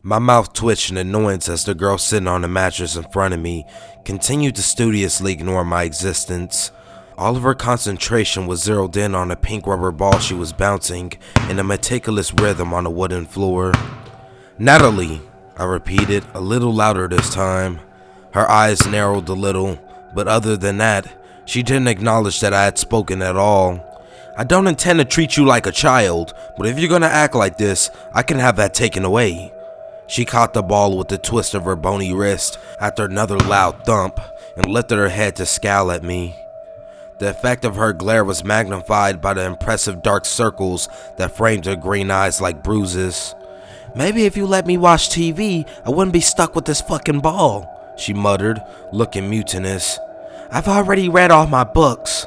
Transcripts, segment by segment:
My mouth twitched in annoyance as the girl sitting on the mattress in front of me continued to studiously ignore my existence. All of her concentration was zeroed in on a pink rubber ball she was bouncing in a meticulous rhythm on the wooden floor. "Natalie," I repeated, a little louder this time. Her eyes narrowed a little, but other than that, she didn't acknowledge that I had spoken at all. "I don't intend to treat you like a child, but if you're gonna act like this, I can have that taken away." She caught the ball with a twist of her bony wrist after another loud thump and lifted her head to scowl at me. The effect of her glare was magnified by the impressive dark circles that framed her green eyes like bruises. "Maybe if you let me watch TV, I wouldn't be stuck with this fucking ball," she muttered, looking mutinous. "I've already read all my books."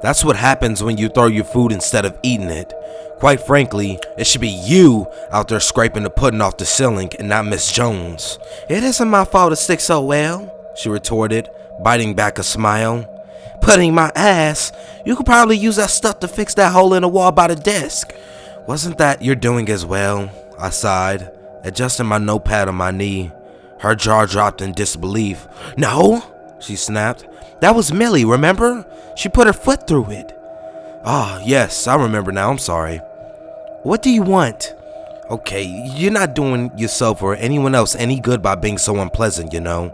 "That's what happens when you throw your food instead of eating it. Quite frankly, it should be you out there scraping the pudding off the ceiling and not Miss Jones." "It isn't my fault it sticks so well," she retorted, biting back a smile. "Pudding my ass. You could probably use that stuff to fix that hole in the wall by the desk." "Wasn't that your doing as well?" I sighed, adjusting my notepad on my knee. Her jaw dropped in disbelief. "No," she snapped. "That was Millie, remember? She put her foot through it." "Ah, yes, I remember now, I'm sorry." "What do you want?" "Okay, you're not doing yourself or anyone else any good by being so unpleasant, you know.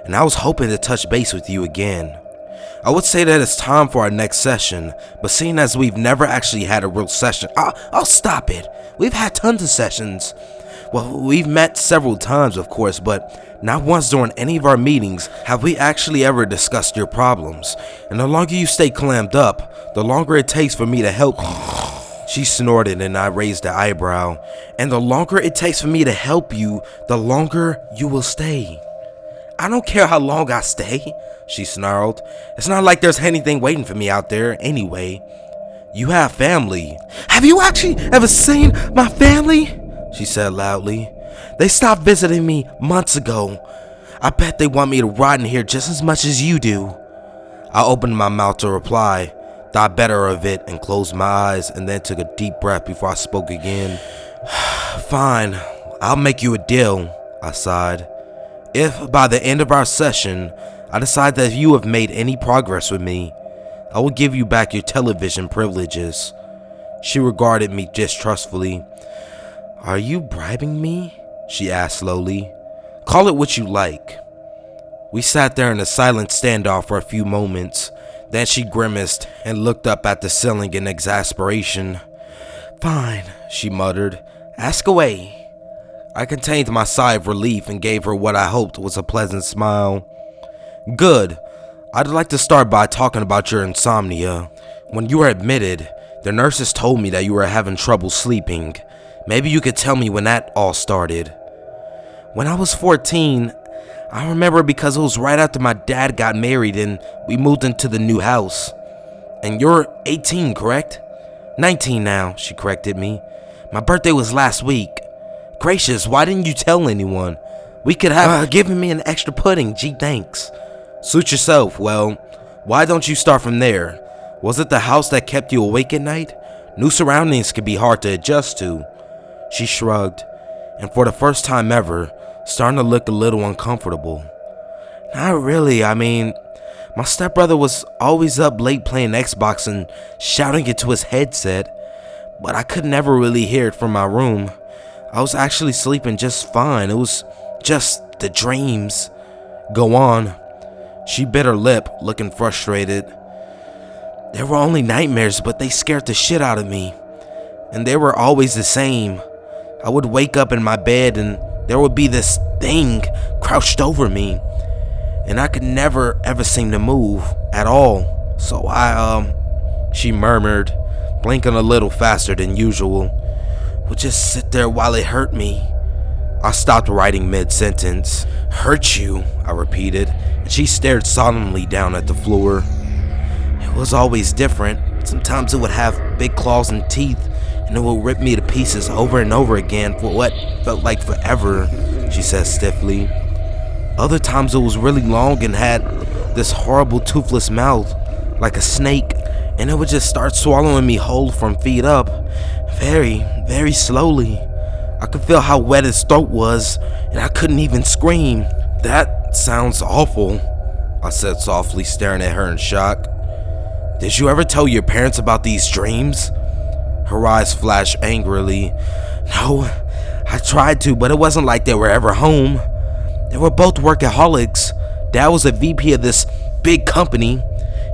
And I was hoping to touch base with you again. I would say that it's time for our next session, but seeing as we've never actually had a real session..." I'll stop it. We've had tons of sessions. Well, we've met several times, of course, but not once during any of our meetings have we actually ever discussed your problems. And the longer you stay clammed up, the longer it takes for me to help you." She snorted and I raised an eyebrow. "And the longer it takes for me to help you, the longer you will stay." "I don't care how long I stay," she snarled. "It's not like there's anything waiting for me out there anyway." "You have family." "Have you actually ever seen my family?" she said loudly. "They stopped visiting me months ago. I bet they want me to rot in here just as much as you do." I opened my mouth to reply, thought better of it and closed my eyes and then took a deep breath before I spoke again. "Fine, I'll make you a deal," I sighed. "If by the end of our session, I decide that you have made any progress with me, I will give you back your television privileges." She regarded me distrustfully. "Are you bribing me?" she asked slowly. "Call it what you like." We sat there in a silent standoff for a few moments. Then she grimaced and looked up at the ceiling in exasperation. "Fine," she muttered. "Ask away." I contained my sigh of relief and gave her what I hoped was a pleasant smile. "Good. I'd like to start by talking about your insomnia. When you were admitted, the nurses told me that you were having trouble sleeping. Maybe you could tell me when that all started." "When I was 14, I remember because it was right after my dad got married and we moved into the new house." "And you're 18, correct?" "19 now," she corrected me. "My birthday was last week." "Gracious, why didn't you tell anyone? We could have given me an extra pudding, gee thanks." "Suit yourself. Well, why don't you start from there? Was it the house that kept you awake at night? New surroundings can be hard to adjust to." She shrugged, and for the first time ever, starting to look a little uncomfortable. "Not really, I mean, my stepbrother was always up late playing Xbox and shouting into his headset, but I could never really hear it from my room. I was actually sleeping just fine. It was just the dreams." "Go on." She bit her lip, looking frustrated. "They were only nightmares, but they scared the shit out of me. And they were always the same. I would wake up in my bed and there would be this thing crouched over me. And I could never ever seem to move at all. So she murmured, blinking a little faster than usual, "would just sit there while it hurt me." I stopped writing mid-sentence. "Hurt you," I repeated, and she stared solemnly down at the floor. "It was always different. Sometimes it would have big claws and teeth, and it would rip me to pieces over and over again for what felt like forever," she said stiffly. "Other times it was really long and had this horrible toothless mouth, like a snake, and it would just start swallowing me whole from feet up, very, very slowly. I could feel how wet his throat was, and I couldn't even scream. That sounds awful, I said softly, staring at her in shock. Did you ever tell your parents about these dreams? Her eyes flashed angrily. No, I tried to, but it wasn't like they were ever home. They were both workaholics. Dad was a VP of this big company.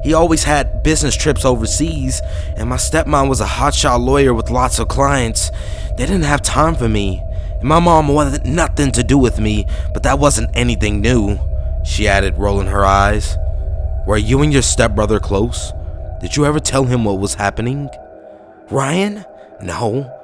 He always had business trips overseas, and my stepmom was a hotshot lawyer with lots of clients. They didn't have time for me, and my mom wanted nothing to do with me, but that wasn't anything new, she added, rolling her eyes. Were you and your stepbrother close? Did you ever tell him what was happening? Ryan? No.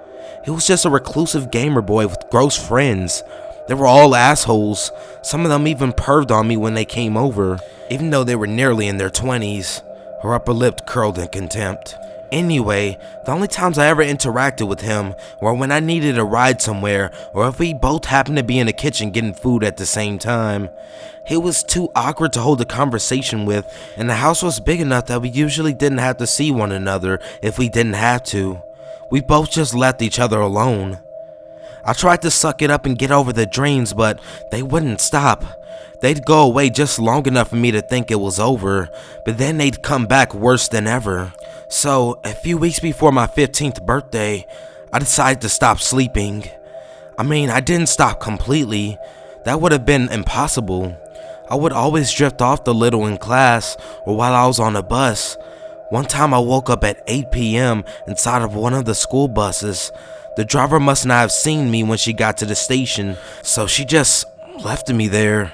He was just a reclusive gamer boy with gross friends. They were all assholes. Some of them even perved on me when they came over, even though they were nearly in their 20s. Her upper lip curled in contempt. Anyway, the only times I ever interacted with him were when I needed a ride somewhere, or if we both happened to be in the kitchen getting food at the same time. He was too awkward to hold a conversation with, and the house was big enough that we usually didn't have to see one another if we didn't have to. We both just left each other alone. I tried to suck it up and get over the dreams, but they wouldn't stop. They'd go away just long enough for me to think it was over, but then they'd come back worse than ever. So, a few weeks before my 15th birthday, I decided to stop sleeping. I didn't stop completely. That would have been impossible. I would always drift off a little in class or while I was on a bus. One time I woke up at 8 p.m. inside of one of the school buses. The driver must not have seen me when she got to the station, so she just left me there.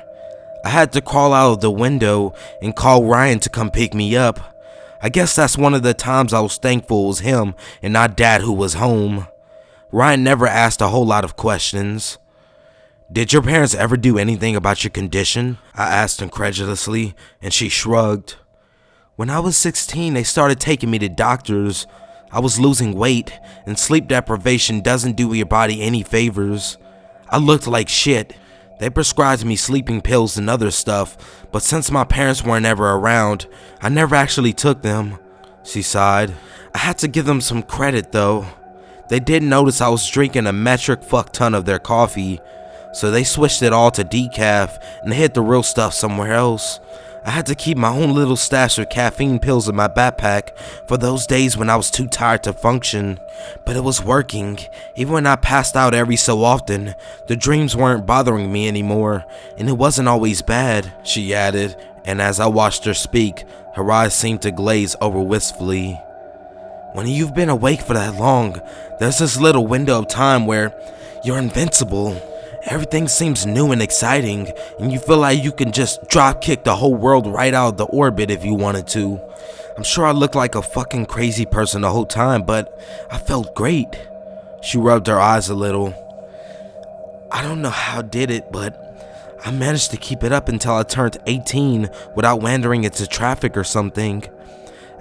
I had to crawl out of the window and call Ryan to come pick me up. I guess that's one of the times I was thankful it was him and not Dad who was home. Ryan never asked a whole lot of questions. Did your parents ever do anything about your condition? I asked incredulously, and she shrugged. When I was 16, they started taking me to doctors. I was losing weight, and sleep deprivation doesn't do your body any favors. I looked like shit. They prescribed me sleeping pills and other stuff, but since my parents weren't ever around, I never actually took them. She sighed. I had to give them some credit though. They did notice I was drinking a metric fuck ton of their coffee, so they switched it all to decaf and hid the real stuff somewhere else. I had to keep my own little stash of caffeine pills in my backpack for those days when I was too tired to function. But it was working. Even when I passed out every so often, the dreams weren't bothering me anymore, and it wasn't always bad, she added, and as I watched her speak, her eyes seemed to glaze over wistfully. When you've been awake for that long, there's this little window of time where you're invincible. Everything seems new and exciting, and you feel like you can just drop kick the whole world right out of the orbit if you wanted to. I'm sure I looked like a fucking crazy person the whole time, but I felt great. She rubbed her eyes a little. I don't know how I did it, but I managed to keep it up until I turned 18 without wandering into traffic or something.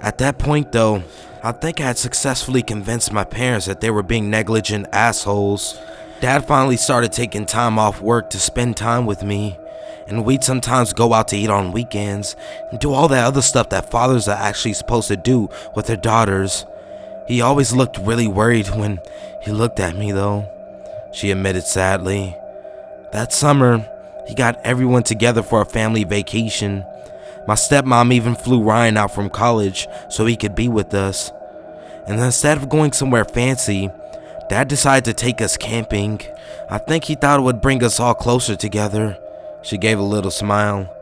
At that point though, I think I had successfully convinced my parents that they were being negligent assholes. Dad finally started taking time off work to spend time with me, and we'd sometimes go out to eat on weekends and do all that other stuff that fathers are actually supposed to do with their daughters. He always looked really worried when he looked at me though, she admitted sadly. That summer, he got everyone together for a family vacation. My stepmom even flew Ryan out from college so he could be with us. And instead of going somewhere fancy, Dad decided to take us camping. I think he thought it would bring us all closer together. She gave a little smile.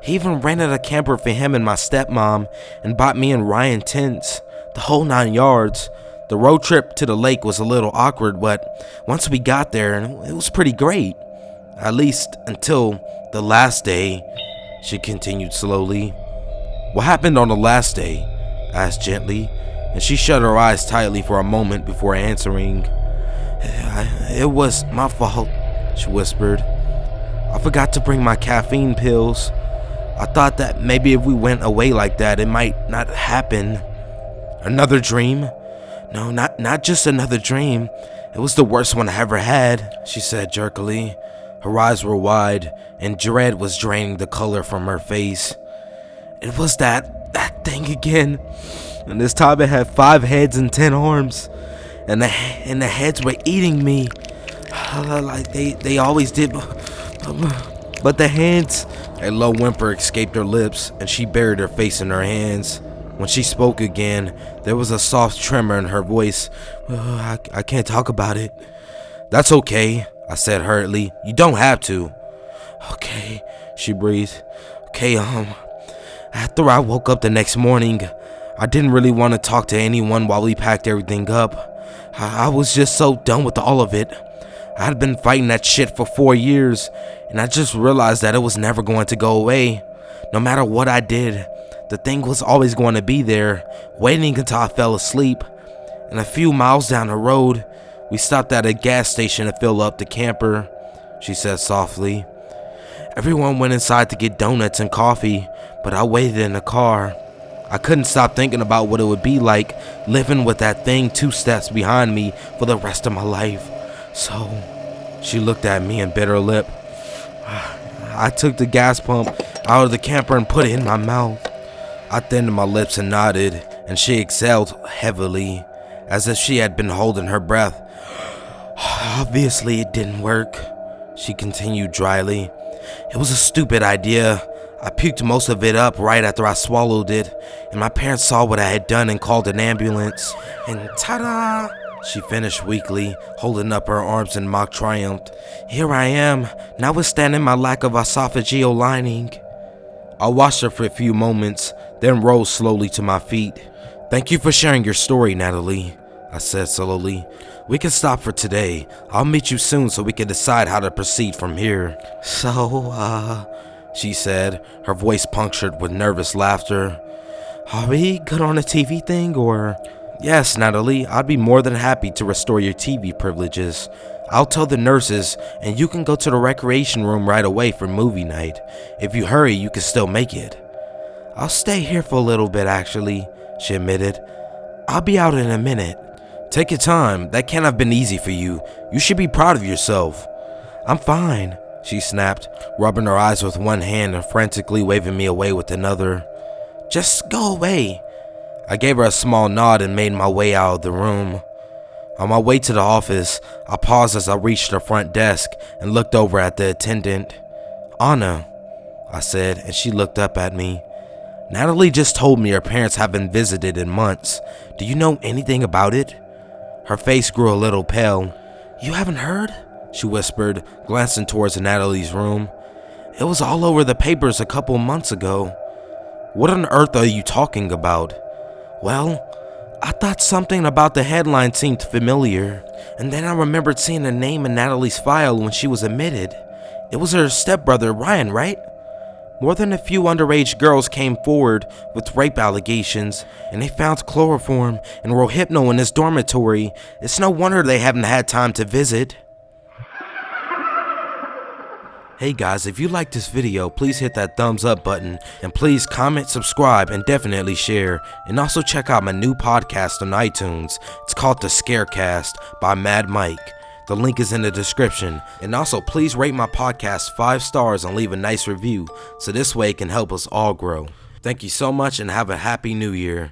He even rented a camper for him and my stepmom and bought me and Ryan tents, the whole 9 yards. The road trip to the lake was a little awkward, but once we got there, it was pretty great. At least until the last day, she continued slowly. What happened on the last day? I asked gently, and she shut her eyes tightly for a moment before answering. It was my fault, she whispered. I forgot to bring my caffeine pills. I thought that maybe if we went away like that, it might not happen. Another dream? No, not just another dream. It was the worst one I ever had, she said jerkily. Her eyes were wide, and dread was draining the color from her face. It was that thing again. And this time it had 5 heads and 10 arms. And the heads were eating me. Like they always did. But the hands. A low whimper escaped her lips, and she buried her face in her hands. When she spoke again, there was a soft tremor in her voice. I can't talk about it. That's okay, I said hurriedly. You don't have to. Okay, she breathed. Okay, after I woke up the next morning, I didn't really want to talk to anyone while we packed everything up. I was just so done with all of it. I had been fighting that shit for 4 years, and I just realized that it was never going to go away. No matter what I did, the thing was always going to be there, waiting until I fell asleep. And a few miles down the road, we stopped at a gas station to fill up the camper, she said softly. Everyone went inside to get donuts and coffee, but I waited in the car. I couldn't stop thinking about what it would be like living with that thing 2 steps behind me for the rest of my life. So, she looked at me and bit her lip. I took the gas pump out of the camper and put it in my mouth. I thinned my lips and nodded, and she exhaled heavily, as if she had been holding her breath. Obviously, it didn't work, she continued dryly. It was a stupid idea. I puked most of it up right after I swallowed it, and my parents saw what I had done and called an ambulance. And ta-da! She finished weakly, holding up her arms in mock triumph. Here I am, notwithstanding my lack of esophageal lining. I watched her for a few moments, then rose slowly to my feet. Thank you for sharing your story, Natalie, I said slowly. We can stop for today. I'll meet you soon so we can decide how to proceed from here. So, she said, her voice punctured with nervous laughter. Are we good on a TV thing, or? Yes, Natalie, I'd be more than happy to restore your TV privileges. I'll tell the nurses, and you can go to the recreation room right away for movie night. If you hurry, you can still make it. I'll stay here for a little bit, actually, she admitted. I'll be out in a minute. Take your time. That can't have been easy for you. You should be proud of yourself. I'm fine, she snapped, rubbing her eyes with one hand and frantically waving me away with another. Just go away. I gave her a small nod and made my way out of the room. On my way to the office, I paused as I reached the front desk and looked over at the attendant. Anna, I said, and she looked up at me. Natalie just told me her parents haven't visited in months. Do you know anything about it? Her face grew a little pale. You haven't heard? She whispered, glancing towards Natalie's room. It was all over the papers a couple months ago. What on earth are you talking about? Well, I thought something about the headline seemed familiar, and then I remembered seeing a name in Natalie's file when she was admitted. It was her stepbrother, Ryan, right? More than a few underage girls came forward with rape allegations, and they found chloroform and Rohypnol in his dormitory. It's no wonder they haven't had time to visit. Hey guys, if you liked this video, please hit that thumbs up button, and please comment, subscribe, and definitely share. And also check out my new podcast on iTunes. It's called The Scarecast by Mad Mike. The link is in the description. And also please rate my podcast 5 stars and leave a nice review, so this way it can help us all grow. Thank you so much and have a happy new year.